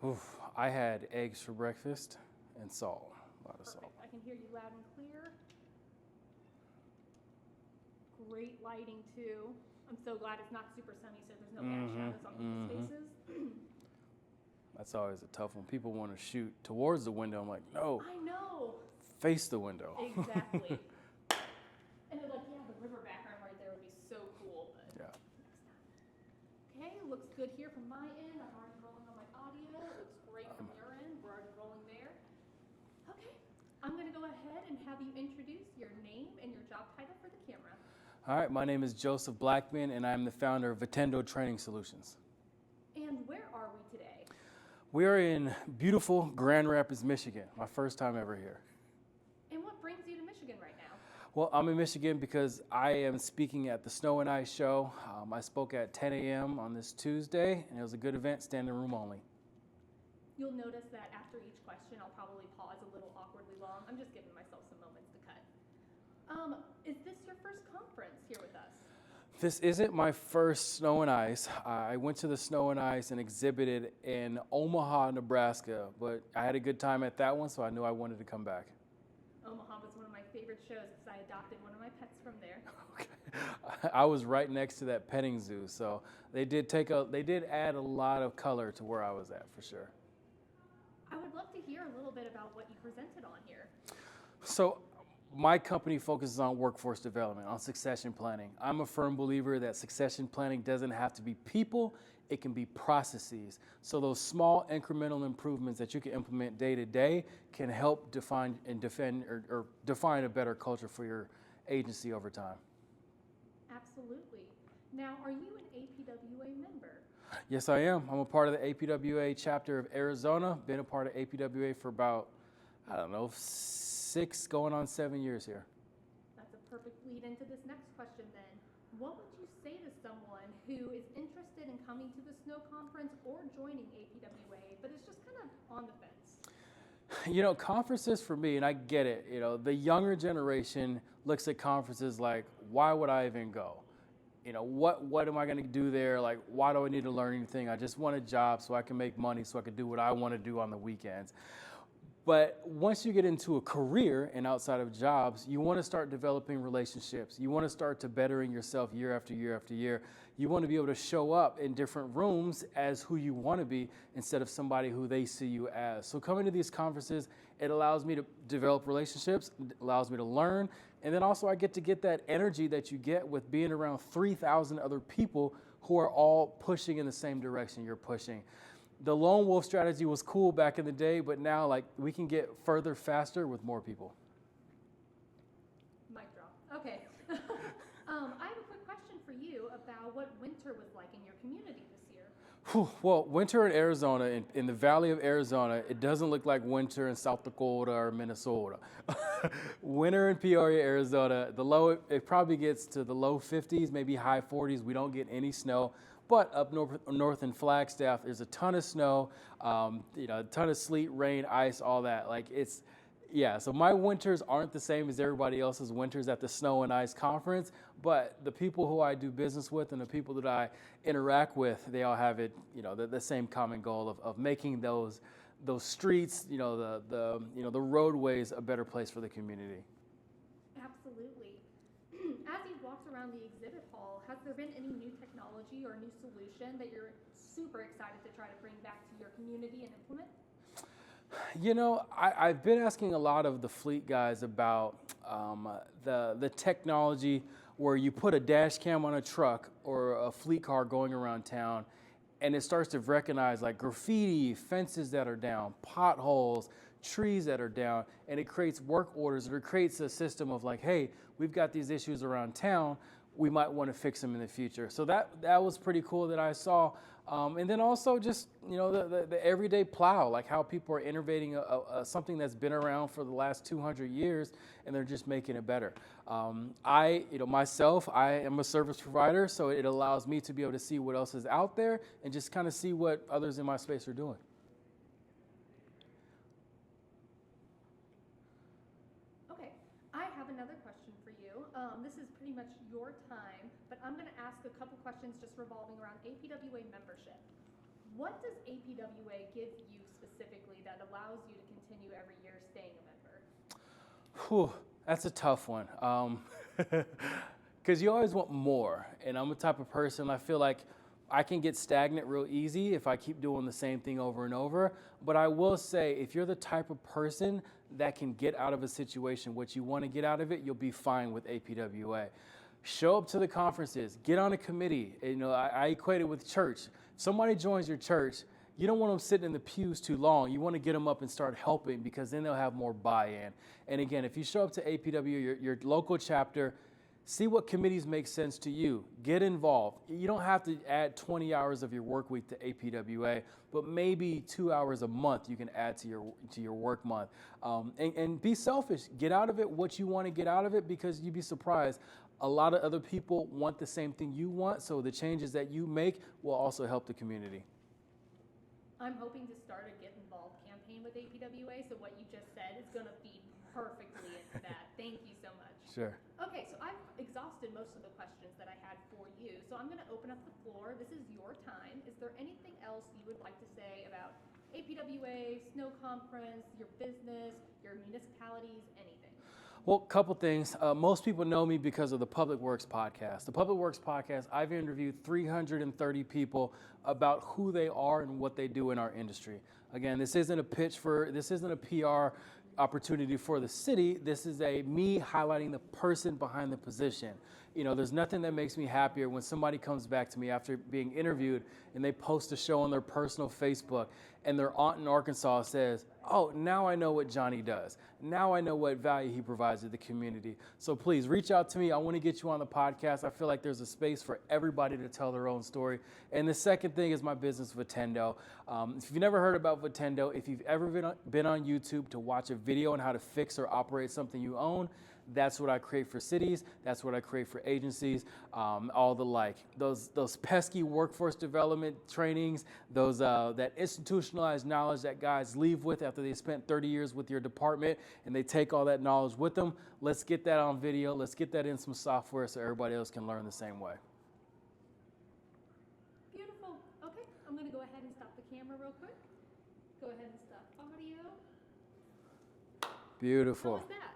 Oof, I had eggs for breakfast and salt, a lot of Perfect. salt. I can hear you loud and clear. Great lighting too. I'm so glad it's not super sunny, so there's no bad shadows on people's faces. That's always a tough one. People want to shoot towards the window. I'm like, no, I know. face the window. Exactly. And they're like, yeah, the river background right there would be so cool. But Yeah. next time. Okay, looks good here from my end. I'm already rolling on my audio. It looks great from your end. We're already rolling there. Okay, I'm going to go ahead and have you introduce your name and your job title for the camera. All right, my name is Joseph Blackman, and I'm the founder of Vitendo Training Solutions. And where are we today? We are in beautiful Grand Rapids, Michigan. My first time ever here. And what brings you to Michigan right now? Well, I'm in Michigan because I am speaking at the Snow and Ice Show. I spoke at 10 a.m. on this Tuesday, and it was a good event, standing room only. You'll notice that after each question, I'll probably pause a little awkwardly long. I'm just giving myself some moments to cut. Is this your first conference here with us? This isn't my first Snow and Ice. I went to the Snow and Ice and exhibited in Omaha, Nebraska, but I had a good time at that one, so I knew I wanted to come back. Omaha was one of my favorite shows because I adopted one of my pets from there. Okay. I was right next to that petting zoo, so they did add a lot of color to where I was at for sure. I would love to hear a little bit about what you presented on here. So my company focuses on workforce development, on succession planning. I'm a firm believer that succession planning doesn't have to be people, it can be processes. So those small incremental improvements that you can implement day to day can help define and define a better culture for your agency over time. Absolutely. Now, are you an APWA member? Yes, I am. I'm a part of the APWA chapter of Arizona. Been a part of APWA for about, 6 going on 7 years here. That's a perfect lead into this next question then. What would you say to someone who is interested in coming to the Snow Conference or joining APWA, but is just kind of on the fence? Conferences for me, and I get it, the younger generation looks at conferences like, why would I even go? What am I going to do there? Like, why do I need to learn anything? I just want a job so I can make money so I can do what I want to do on the weekends. But once you get into a career and outside of jobs, you want to start developing relationships. You want to start to bettering yourself year after year after year. You want to be able to show up in different rooms as who you want to be instead of somebody who they see you as. So coming to these conferences, it allows me to develop relationships, it allows me to learn, and then also I get to get that energy that you get with being around 3,000 other people who are all pushing in the same direction you're pushing. The lone wolf strategy was cool back in the day, but now we can get further faster with more people. Mic drop. Okay. I have a quick question for you about what winter was like in your community this year. Well, winter in Arizona, in the Valley of Arizona, it doesn't look like winter in South Dakota or Minnesota. Winter in Peoria, Arizona, it probably gets to the low 50s, maybe high 40s. We don't get any snow. But up north in Flagstaff, there's a ton of snow, a ton of sleet, rain, ice, all that. So my winters aren't the same as everybody else's winters at the Snow and Ice Conference, but the people who I do business with and the people that I interact with, they all have it, the same common goal of making those streets, the roadways a better place for the community. Absolutely. As you've walked around the exhibit hall, has there been any new technology or new solution that you're super excited to try to bring back to your community and implement? I've been asking a lot of the fleet guys about the technology where you put a dash cam on a truck or a fleet car going around town, and it starts to recognize like graffiti, fences that are down, potholes, trees that are down, and it creates work orders, or it creates a system of like, hey, we've got these issues around town, we might want to fix them in the future. So that was pretty cool that I saw. And then also just, the everyday plow, like how people are innovating something that's been around for the last 200 years, and they're just making it better. Myself, I am a service provider, so it allows me to be able to see what else is out there and just kind of see what others in my space are doing. Okay, I have another question for you. This is pretty much your time, but I'm going to ask a couple questions just revolving around APWA membership. What does APWA give you specifically that allows you to continue every year staying a member? Whew, that's a tough one. Because you always want more. And I'm the type of person, I feel like I can get stagnant real easy if I keep doing the same thing over and over. But I will say, if you're the type of person that can get out of a situation what you want to get out of it, you'll be fine with APWA. Show up to the conferences, get on a committee. You know, I equate it with church. If somebody joins your church, you don't want them sitting in the pews too long. You want to get them up and start helping, because then they'll have more buy-in. And again, if you show up to APW, your local chapter, see what committees make sense to you. Get involved. You don't have to add 20 hours of your work week to APWA, but maybe 2 hours a month you can add to your work month. And be selfish. Get out of it what you want to get out of it, because you'd be surprised. A lot of other people want the same thing you want, so the changes that you make will also help the community. I'm hoping to start a Get Involved campaign with APWA, so what you just said is going to feed perfectly into that. Thank you so much. Sure. Okay, so I've exhausted most of the questions that I had for you, so I'm going to open up the floor. This is your time. Is there anything else you would like to say about APWA, Snow Conference, your business, your municipalities, anything? Well, a couple things. Most people know me because of the Public Works podcast. The Public Works podcast, I've interviewed 330 people about who they are and what they do in our industry. Again, this isn't a PR opportunity for the city. This is me highlighting the person behind the position. You know, there's nothing that makes me happier when somebody comes back to me after being interviewed and they post a show on their personal Facebook and their aunt in Arkansas says, "Oh, now I know what Johnny does. Now I know what value he provides to the community." So please reach out to me. I want to get you on the podcast. I feel like there's a space for everybody to tell their own story. And the second thing is my business, Vitendo. If you've never heard about Vitendo, if you've ever been on YouTube to watch a video on how to fix or operate something you own, that's what I create for cities. That's what I create for agencies, all the like. Those pesky workforce development trainings, that institutionalized knowledge that guys leave with after they spent 30 years with your department, and they take all that knowledge with them. Let's get that on video. Let's get that in some software so everybody else can learn the same way. Beautiful. Okay, I'm going to go ahead and stop the camera real quick. Go ahead and stop audio. Beautiful. How was that?